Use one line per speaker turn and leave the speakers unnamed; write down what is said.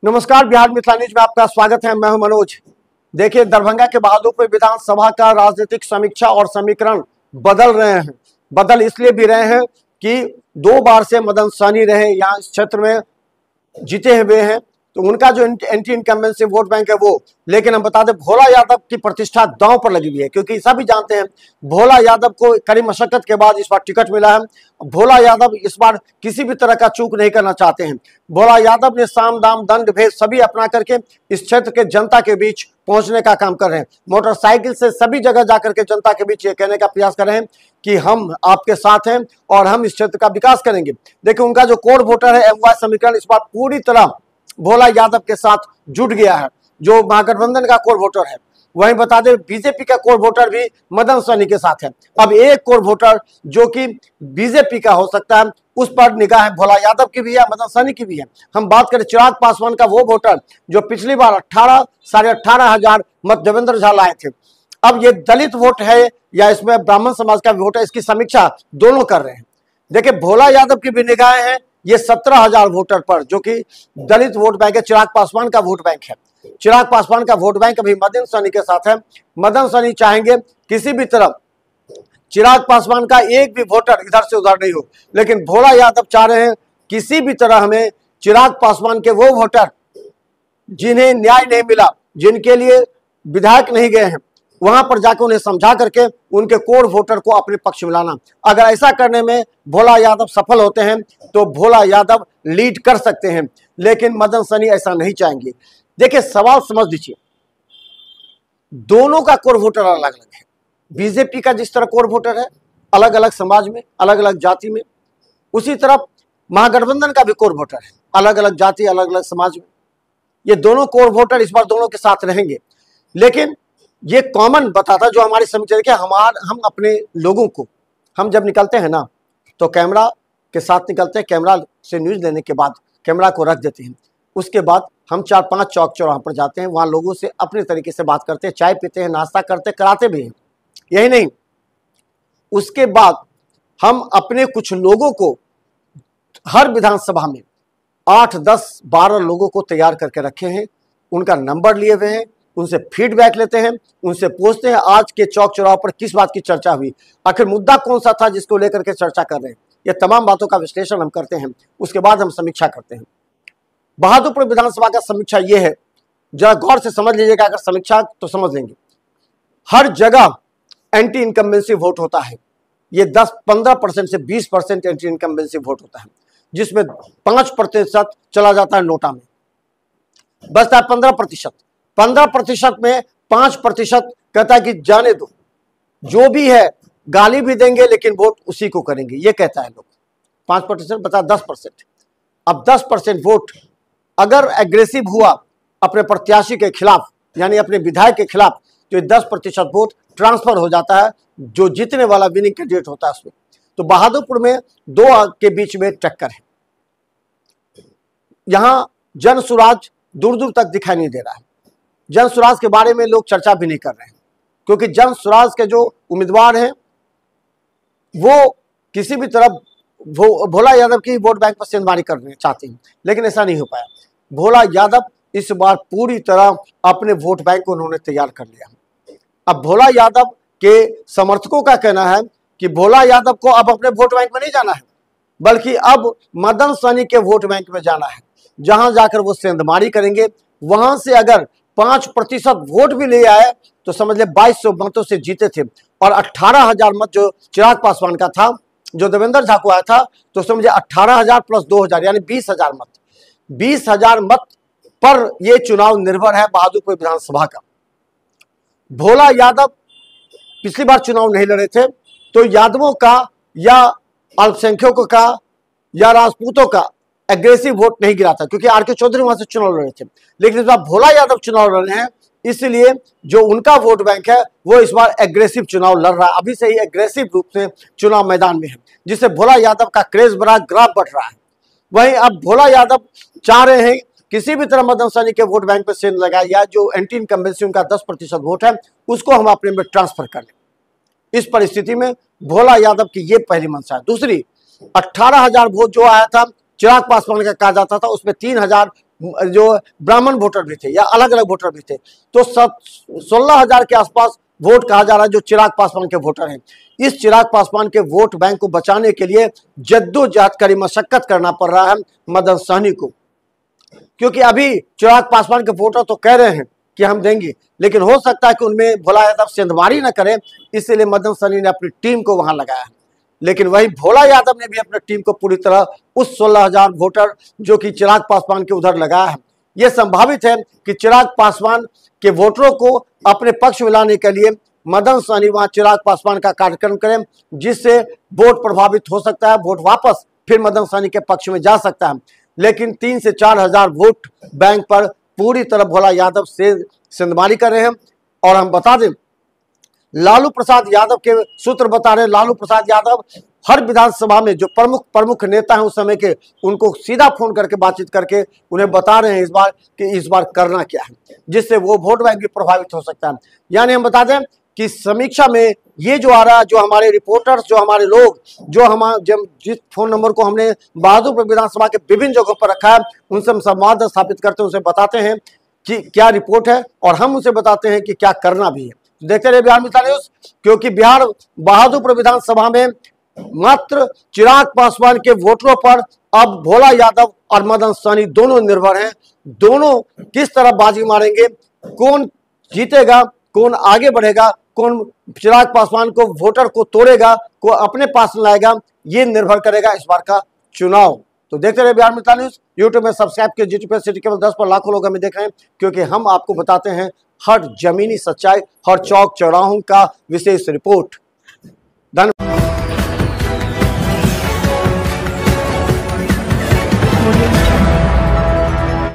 नमस्कार, बिहार मिथिला न्यूज में आपका स्वागत है। मैं हूं मनोज। देखिए, दरभंगा के बहादुरपुर विधानसभा का राजनीतिक समीक्षा और समीकरण बदल रहे हैं। बदल इसलिए भी रहे हैं कि 2 बार से मदन सहनी रहे, यहाँ इस क्षेत्र में जीते हुए हैं, तो उनका जो एंटी इनकम्बेंसी वोट बैंक है वो। लेकिन हम बता दें, भोला यादव की प्रतिष्ठा दांव पर लगी हुई है, क्योंकि सभी जानते हैं भोला यादव को कड़ी मशक्कत के बाद इस बार टिकट मिला है। भोला यादव इस बार किसी भी तरह का चूक नहीं करना चाहते हैं। भोला यादव ने साम दाम दंड भेद सभी अपना करके इस क्षेत्र के जनता के बीच पहुंचने का काम कर रहे हैं। मोटरसाइकिल से सभी जगह जाकर के जनता के बीच ये कहने का प्रयास कर रहे हैं कि हम आपके साथ हैं और हम इस क्षेत्र का विकास करेंगे। देखिए, उनका जो कोर वोटर है एमवाय समीकरण इस बार पूरी तरह भोला यादव के साथ जुट गया है, जो महागठबंधन का कोर वोटर है। वहीं बता दें, बीजेपी का कोर वोटर भी मदन सहनी के साथ है। अब एक कोर वोटर जो कि बीजेपी का हो सकता है, उस पर निगाह है भोला यादव की भी है, मदन सहनी की भी है। हम बात करें चिराग पासवान का, वो वोटर जो पिछली बार 18,500 मत देवेंद्र झा लाए थे। अब ये दलित वोट है या इसमें ब्राह्मण समाज का वोट है, इसकी समीक्षा दोनों कर रहे हैं। देखिए, भोला यादव की भी निगाहें हैं ये 17,000 वोटर पर, जो कि दलित वोट बैंक है, चिराग पासवान का वोट बैंक है। चिराग पासवान का वोट बैंक अभी मदन सहनी के साथ है। मदन सहनी चाहेंगे किसी भी तरह चिराग पासवान का एक भी वोटर इधर से उधर नहीं हो, लेकिन भोला यादव चाह रहे हैं किसी भी तरह हमें चिराग पासवान के वो वोटर जिन्हें न्याय नहीं मिला, जिनके लिए विधायक नहीं गए हैं, वहां पर जाकर उन्हें समझा करके उनके कोर वोटर को अपने पक्ष में लाना। अगर ऐसा करने में भोला यादव सफल होते हैं तो भोला यादव लीड कर सकते हैं, लेकिन मदन सहनी ऐसा नहीं चाहेंगे। देखिए, सवाल समझ लीजिए, दोनों का कोर वोटर अलग अलग है। बीजेपी का जिस तरह कोर वोटर है अलग अलग समाज में, अलग अलग जाति में, उसी तरह महागठबंधन का भी कोर वोटर है अलग अलग जाति, अलग अलग समाज में। ये दोनों कोर वोटर इस बार दोनों के साथ रहेंगे, लेकिन ये कॉमन बताता जो हमारी समीक्षा है कि हम अपने लोगों को, हम जब निकलते हैं ना तो कैमरा के साथ निकलते हैं, कैमरा से न्यूज लेने के बाद कैमरा को रख देते हैं। उसके बाद हम 4-5 चौक चौराहे पर जाते हैं, वहाँ लोगों से अपने तरीके से बात करते हैं, चाय पीते हैं, नाश्ता करते कराते भी हैं। यही नहीं, उसके बाद हम अपने कुछ लोगों को हर विधानसभा में 8, 10, 12 लोगों को तैयार करके रखे हैं। उनका नंबर लिए हुए हैं, उनसे फीडबैक लेते हैं, उनसे पूछते हैं आज के चौक चौराहों पर किस बात की चर्चा हुई, आखिर मुद्दा कौन सा था जिसको लेकर के चर्चा कर रहे हैं। ये तमाम बातों का विश्लेषण हम करते हैं, उसके बाद हम समीक्षा करते हैं। बहादुरपुर विधानसभा का समीक्षा ये है, जरा गौर से समझ लीजिएगा, अगर समीक्षा तो समझ लेंगे। हर जगह एंटी इनकम्बेंसी वोट होता है। ये 10-15% से 20% एंटी इनकम्बेंसी वोट होता है, जिसमें 5% चला जाता है नोटा में, बचता है 15%। 15% में 5% कहता है कि जाने दो, जो भी है गाली भी देंगे लेकिन वोट उसी को करेंगे, ये कहता है लोग। 5% बता 10%। अब 10% वोट अगर एग्रेसिव हुआ अपने प्रत्याशी के खिलाफ, यानी अपने विधायक के खिलाफ, तो ये 10% वोट ट्रांसफर हो जाता है जो जीतने वाला विनिंग कैंडिडेट होता है उसमें। तो बहादुरपुर में 2 के बीच में टक्कर है। यहां जन सुराज दूर दूर तक दिखाई नहीं दे रहा है। जन सुराज के बारे में लोग चर्चा भी नहीं कर रहे हैं, क्योंकि जन सुराज के जो उम्मीदवार हैं वो किसी भी तरह भोला यादव की वोट बैंक पर सेंधमारी करना चाहते हैं, लेकिन ऐसा नहीं हो पाया। भोला यादव इस बार पूरी तरह अपने वोट बैंक को उन्होंने तैयार कर लिया। अब भोला यादव के समर्थकों का कहना है कि भोला यादव को अब अपने वोट बैंक में नहीं जाना है, बल्कि अब मदन सहनी के वोट बैंक में जाना है, जहां जाकर वो सेंधमारी करेंगे। वहां से अगर 5% वोट भी ले आए तो समझ ले 2200 मतों से जीते थे, और 18,000 मत जो चिराग पासवान का था, जो देवेंद्र झा को आया था, तो समझे 18,000 प्लस 2,000 यानी 20,000 मत। 20,000 मत पर यह चुनाव निर्भर है बहादुरपुर विधानसभा का। भोला यादव पिछली बार चुनाव नहीं लड़े थे, तो यादवों का या अल्पसंख्यकों का या राजपूतों का एग्रेसिव वोट नहीं गिरा था, क्योंकि आर के चौधरी वहां से चुनाव लड़ रहे थे। लेकिन इस बार भोला यादव चुनाव लड़ रहे हैं, इसलिए जो उनका वोट बैंक है वो इस बार एग्रेसिव चुनाव लड़ रहा है, अभी से ही एग्रेसिव रूप से चुनाव मैदान में है, जिससे भोला यादव का क्रेज बढ़ा, ग्राफ बढ़ रहा है। वहीं अब भोला यादव चाह रहे हैं किसी भी तरह मदन सहनी के वोट बैंक पर सेंध लगाए, या जो एंटी इनकम्बेंसी उनका 10% वोट है उसको हम अपने में ट्रांसफर कर लें। इस परिस्थिति में भोला यादव की ये पहली मंशा है। दूसरी, 18,000 वोट जो आया था चिराग पासवान का कहा जाता था, उसमें 3,000 जो ब्राह्मण वोटर भी थे या अलग अलग वोटर भी थे। तो 16,000 के आसपास वोट कहा जा रहा है जो चिराग पासवान के वोटर हैं। इस चिराग पासवान के वोट बैंक को बचाने के लिए जद्दोजहद कड़ी मशक्कत करना पड़ रहा है मदन सहनी को, क्योंकि अभी चिराग पासवान के वोटर तो कह रहे हैं कि हम देंगे, लेकिन हो सकता है कि उनमें भोला यादव सेंधमारी न करे, इसलिए मदन सहनी ने अपनी टीम को वहां लगाया। लेकिन वही भोला यादव ने भी अपनी टीम को पूरी तरह उस 16,000 वोटर जो कि चिराग पासवान के उधर लगाया है। यह संभावित है कि चिराग पासवान के वोटरों को अपने पक्ष में लाने के लिए मदन सहनी वहां चिराग पासवान का कार्यक्रम करें, जिससे वोट प्रभावित हो सकता है, वोट वापस फिर मदन सहनी के पक्ष में जा सकता है। लेकिन 3 से 4 हजार वोट बैंक पर पूरी तरह भोला यादव से सेंधमारी कर रहे हैं। और हम बता दें, लालू प्रसाद यादव के सूत्र बता रहे हैं, लालू प्रसाद यादव हर विधानसभा में जो प्रमुख नेता हैं उस समय के, उनको सीधा फोन करके बातचीत करके उन्हें बता रहे हैं इस बार करना क्या है, जिससे वो वोट बैंक भी प्रभावित हो सकता है। यानी हम बता दें कि समीक्षा में ये जो आ रहा है, जो हमारे रिपोर्टर्स, जो हमारे लोग, जो जिस फोन नंबर को हमने बहादुरपुर विधानसभा के विभिन्न जगहों पर रखा है, उनसे हम संवाद स्थापित करते हैं, उनसे बताते हैं कि क्या रिपोर्ट है और हम उसे बताते हैं कि क्या करना भी है। देखते रहिए बिहार मित्र न्यूज, क्योंकि बिहार बहादुरपुर विधानसभा में मात्र चिराग पासवान के वोटरों पर अब भोला यादव और मदन सहनी दोनों निर्भर हैं। दोनों किस तरह बाजी मारेंगे, कौन जीतेगा, कौन आगे बढ़ेगा, कौन चिराग पासवान को वोटर को तोड़ेगा, को अपने पास लाएगा, ये निर्भर करेगा इस बार का चुनाव। तो देखते रहे बिहार मित्र न्यूज। यूट्यूब में सब्सक्राइब कीजिए, यूट्यूब सिटी केवल 10 पर लाखों लोग हमें देख रहे हैं, क्योंकि हम आपको बताते हैं हर जमीनी सच्चाई, हर चौक चौराहों का विशेष रिपोर्ट। धन्यवाद।